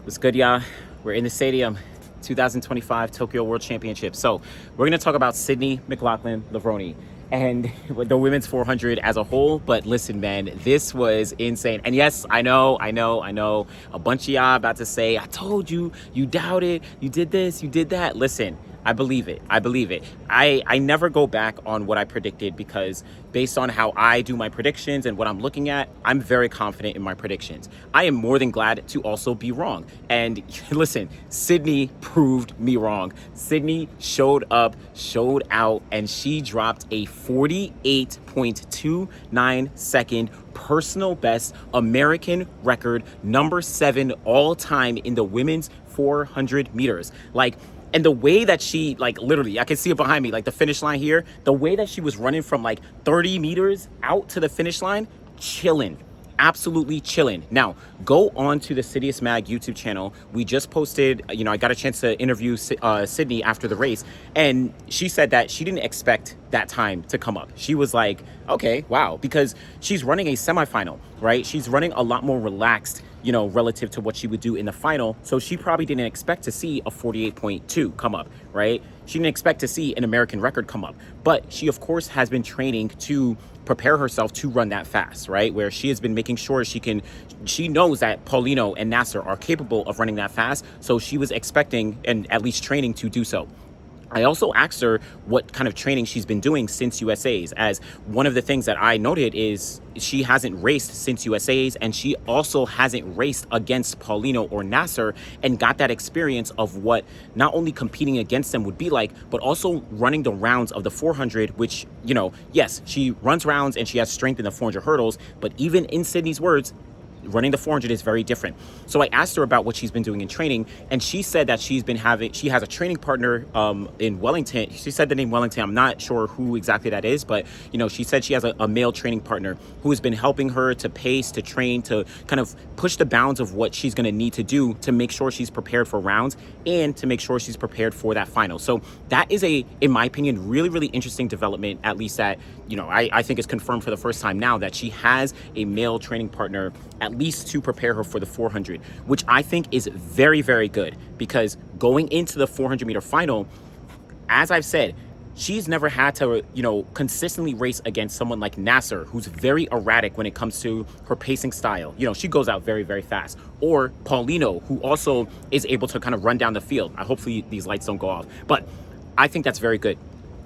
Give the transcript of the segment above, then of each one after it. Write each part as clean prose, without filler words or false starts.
What's good, y'all? We're in the stadium, 2025 Tokyo World Championship. So we're going to talk about Sydney McLaughlin-Levrone and the women's 400 as a whole. But listen, man, this was insane. And yes, I know. A bunch of y'all about to say, I told you, you doubted, you did this, you did that. Listen, I believe it. I never go back on what I predicted because based on how I do my predictions and what I'm looking at, I'm very confident in my predictions. I am more than glad to also be wrong. And listen, Sydney proved me wrong. Sydney showed up, showed out, and she dropped a 48.29 second personal best American record, number 7 all time in the women's 400 meters. And the way that she, literally, I can see it behind me, the finish line here, the way that she was running from 30 meters out to the finish line, chilling. Absolutely chilling. Now, go on to the Citius Mag YouTube channel. We just posted, I got a chance to interview Sydney after the race, and she said that she didn't expect that time to come up. She was like, okay, wow, because she's running a semifinal, right? She's running a lot more relaxed, relative to what she would do in the final. So she probably didn't expect to see a 48.2 come up, right? She didn't expect to see an American record come up, but she of course has been training to prepare herself to run that fast, right? Where she has been making sure she knows that Paulino and Nasser are capable of running that fast. So she was expecting and at least training to do so. I also asked her what kind of training she's been doing since USA's, as one of the things that I noted is she hasn't raced since USA's, and she also hasn't raced against Paulino or Nasser and got that experience of what not only competing against them would be like, but also running the rounds of the 400, which, yes, she runs rounds and she has strength in the 400 hurdles, but even in Sydney's words, running the 400 is very different. So I asked her about what she's been doing in training, and she said that she has a training partner in Wellington. She said the name Wellington. I'm not sure who exactly that is, but she said she has a male training partner who has been helping her to pace, to train, to kind of push the bounds of what she's going to need to do to make sure she's prepared for rounds and to make sure she's prepared for that final. So that is in my opinion, really, really interesting development, at least that, I think is confirmed for the first time now that she has a male training partner at least to prepare her for the 400, which I think is very, very good, because going into the 400 meter final, as I've said, she's never had to, consistently race against someone like Nasser, who's very erratic when it comes to her pacing style. She goes out very, very fast. Or Paulino, who also is able to kind of run down the field. Hopefully these lights don't go off, but I think that's very good.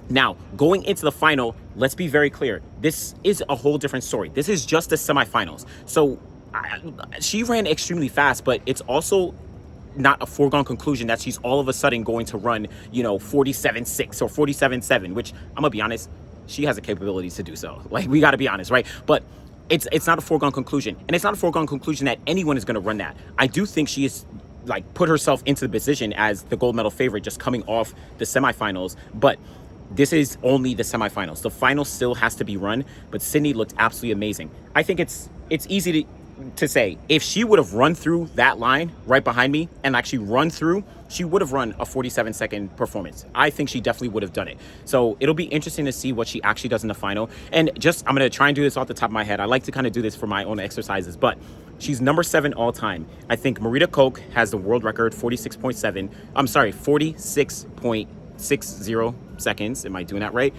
Now, going into the final, let's be very clear. This is a whole different story. This is just the semifinals. So she ran extremely fast, but it's also not a foregone conclusion that she's all of a sudden going to run, 47.6 or 47.7, which I'm gonna be honest, she has the capabilities to do so. We got to be honest, right? But it's not a foregone conclusion, and it's not a foregone conclusion that anyone is going to run that. I do think she is put herself into the position as the gold medal favorite just coming off the semifinals, but this is only the semifinals. The final still has to be run, but Sydney looked absolutely amazing. I think it's easy to say, if she would have run through that line right behind me and actually run through, she would have run a 47-second performance. I think she definitely would have done it. So it'll be interesting to see what she actually does in the final. And I'm going to try and do this off the top of my head. I like to kind of do this for my own exercises, but she's number 7 all time. I think Marita Koch has the world record, 46.7. I'm sorry, 46.60 seconds. Am I doing that right?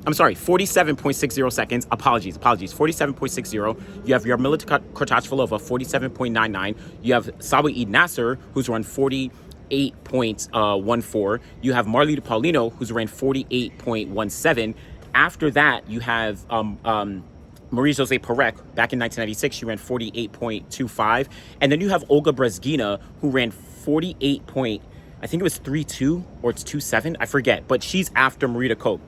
I'm sorry, 47.60 seconds. Apologies. 47.60. You have Yarmila Krotachvalova, 47.99. You have Sawa Nasser, who's run 48.14. You have Marlita Paulino, who's ran 48.17. After that, you have Marie-José Perec. Back in 1996, she ran 48.25. And then you have Olga Brezgina, who ran I think it was 3.2 or it's 2.7. I forget, but she's after Marita Koch.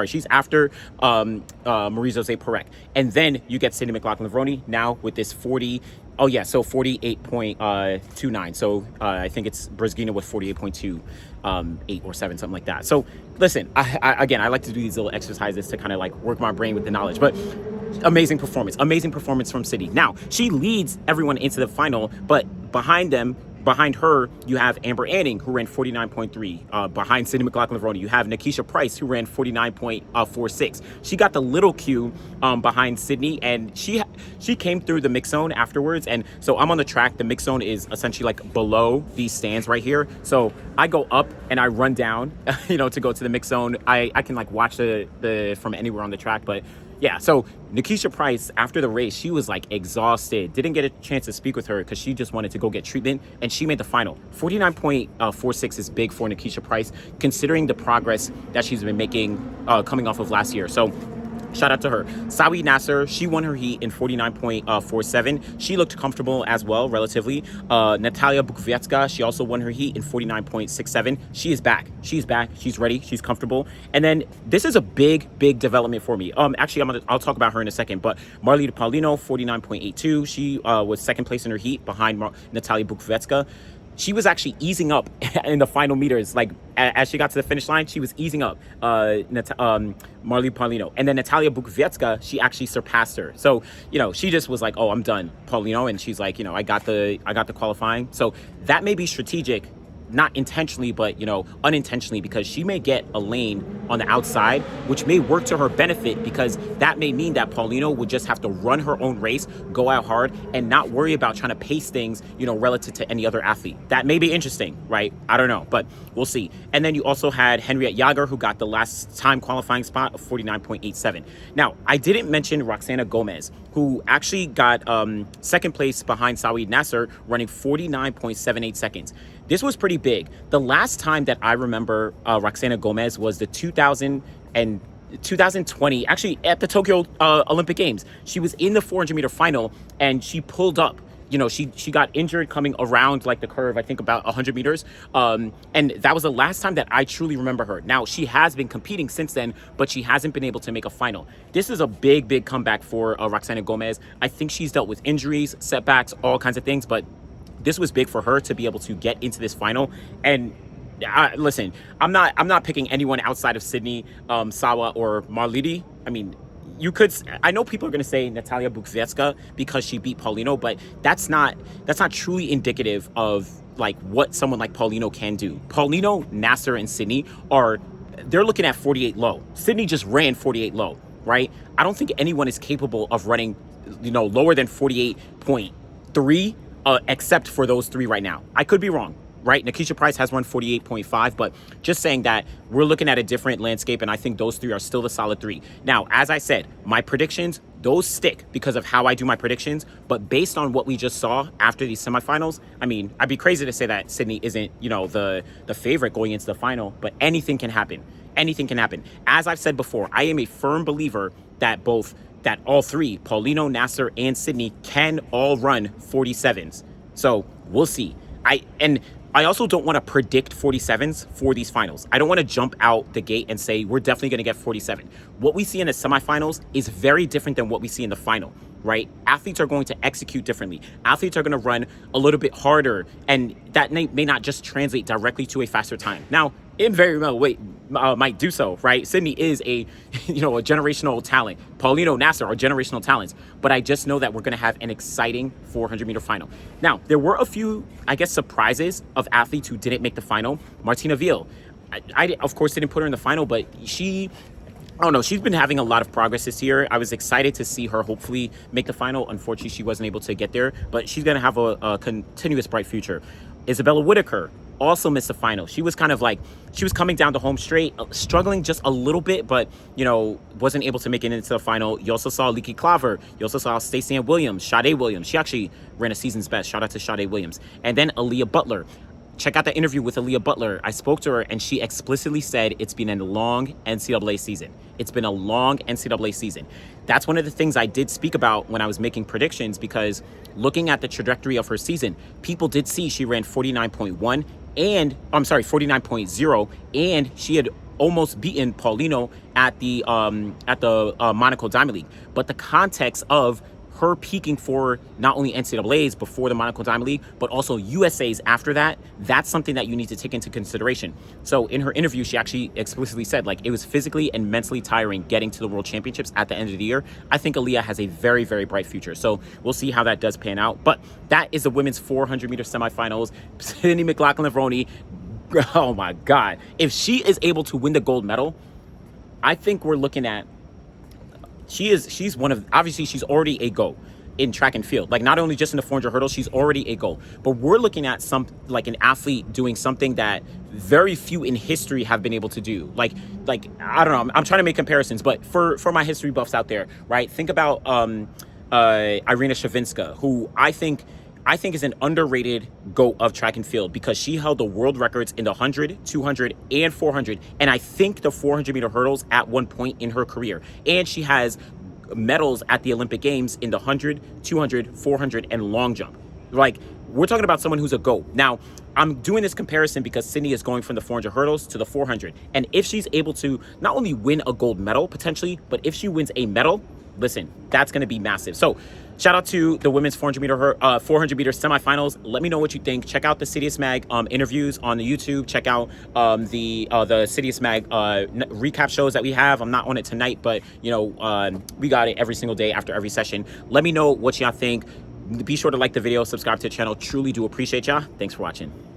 She's after Marie-José Perec. And then you get Sydney McLaughlin-Levrone now with this 48.29. So I think it's Brezgina with 48.2, 8 or 7, something like that. So listen, I like to do these little exercises to kind of work my brain with the knowledge, but amazing performance from Sydney. Now, she leads everyone into the final, but behind them, Behind her, you have Amber Anning, who ran 49.3. Behind Sydney McLaughlin-Levrone, you have Nikisha Price, who ran 49.46. She got the little Q behind Sydney, and she came through the mix zone afterwards. And so I'm on the track. The mix zone is essentially like below these stands right here. So I go up and I run down, to go to the mix zone. I can like watch the from anywhere on the track, but yeah, so Nikisha Price, after the race, she was like exhausted. Didn't get a chance to speak with her because she just wanted to go get treatment, and she made the final. 49.46 is big for Nikisha Price, considering the progress that she's been making coming off of last year. So shout out to her. Sawi Nasser, she won her heat in 49.47. She looked comfortable as well, relatively. Natalia Bukowiecka, she also won her heat in 49.67. She is back. She's back. She's ready. She's comfortable. And then this is a big development for me. Actually, I'll talk about her in a second. But Marlita Paulino, 49.82. She was second place in her heat behind Natalia Bukowiecka. She was actually easing up in the final meters. Like, as she got to the finish line, she was easing up, Marley Paulino. And then Natalia Bukowiecka, she actually surpassed her. So, she just was like, oh, I'm done, Paulino. And she's like, I got the qualifying. So that may be strategic, not intentionally, but, unintentionally, because she may get a lane on the outside, which may work to her benefit, because that may mean that Paulino would just have to run her own race, go out hard, and not worry about trying to pace things, relative to any other athlete. That may be interesting, right? I don't know, but we'll see. And then you also had Henriette Jager, who got the last time qualifying spot of 49.87. Now, I didn't mention Roxana Gomez, who actually got second place behind Saweed Nasser, running 49.78 seconds. This was pretty big. The last time that I remember Roxana Gomez was the 2020, actually at the Tokyo Olympic Games. She was in the 400 meter final, and she pulled up. She got injured coming around like the curve, I think about 100 meters. And that was the last time that I truly remember her. Now, she has been competing since then, but she hasn't been able to make a final. This is a big comeback for Roxana Gomez. I think she's dealt with injuries, setbacks, all kinds of things, but this was big for her to be able to get into this final. And listen, I'm not picking anyone outside of Sydney, Sawa, or Marliti. I mean, I know people are going to say Natalia Bukowiecka because she beat Paulino, but that's not truly indicative of like what someone like Paulino can do. Paulino, Nasser, and Sydney they're looking at 48 low. Sydney just ran 48 low, right? I don't think anyone is capable of running, lower than 48.3, except for those three right now. I could be wrong. Right? Nikisha Price has run 48.5, but just saying that we're looking at a different landscape, and I think those three are still the solid three. Now, as I said, my predictions, those stick because of how I do my predictions, but based on what we just saw after these semifinals, I mean, I'd be crazy to say that Sydney isn't, the favorite going into the final, but anything can happen. Anything can happen. As I've said before, I am a firm believer that all three, Paulino, Nasser, and Sydney, can all run 47s. So we'll see. I also don't want to predict 47s for these finals. I don't want to jump out the gate and say we're definitely going to get 47. What we see in the semifinals is very different than what we see in the final, right? Athletes are going to execute differently. Athletes are going to run a little bit harder, and that may not just translate directly to a faster time. Now, it very well might do so, right? Sydney is a generational talent. Paulino, Nasser are generational talents. But I just know that we're going to have an exciting 400-meter final. Now, there were a few, surprises of athletes who didn't make the final. Martina Veal, I of course didn't put her in the final, but she's been having a lot of progress this year. I was excited to see her hopefully make the final. Unfortunately, she wasn't able to get there, but she's going to have a continuous bright future. Isabella Whitaker also missed the final. She was she was coming down the home straight, struggling just a little bit, but, wasn't able to make it into the final. You also saw Leaky Claver. You also saw Stacey Ann Williams, Sade Williams. She actually ran a season's best. Shout out to Sade Williams. And then Aaliyah Butler. Check out the interview with Aaliyah Butler. I spoke to her, and she explicitly said it's been a long NCAA season. It's been a long NCAA season. That's one of the things I did speak about when I was making predictions, because looking at the trajectory of her season, people did see she ran 49.0, and she had almost beaten Paulino at the Monaco Diamond League. But the context of her peaking for not only NCAAs before the Monaco Diamond League, but also USAs after that, that's something that you need to take into consideration. So in her interview, she actually explicitly said, like, it was physically and mentally tiring getting to the World Championships at the end of the year. I think Aaliyah has a very, very bright future. So we'll see how that does pan out. But that is the women's 400-meter semifinals. Sydney McLaughlin-Levrone, oh my God. If she is able to win the gold medal, I think we're looking at, she's one of, obviously she's already a GOAT in track and field. Like, not only just in the 400 hurdles, she's already a GOAT. But we're looking at like an athlete doing something that very few in history have been able to do. Like I don't know, I'm trying to make comparisons, but for my history buffs out there, right? Think about Irina Shevchenko, who I think is an underrated GOAT of track and field, because she held the world records in the 100, 200, and 400, and I think the 400-meter hurdles at one point in her career. And she has medals at the Olympic Games in the 100, 200, 400, and long jump. Like, we're talking about someone who's a GOAT. Now, I'm doing this comparison because Sydney is going from the 400 hurdles to the 400. And if she's able to not only win a gold medal, potentially, but if she wins a medal, listen, that's going to be massive. So shout out to the women's 400-meter semifinals. Let me know what you think. Check out the Citius Mag interviews on the YouTube. Check out the Citius Mag recap shows that we have. I'm not on it tonight, but, you know, we got it every single day after every session. Let me know what y'all think. Be sure to like the video, subscribe to the channel. Truly do appreciate y'all. Thanks for watching.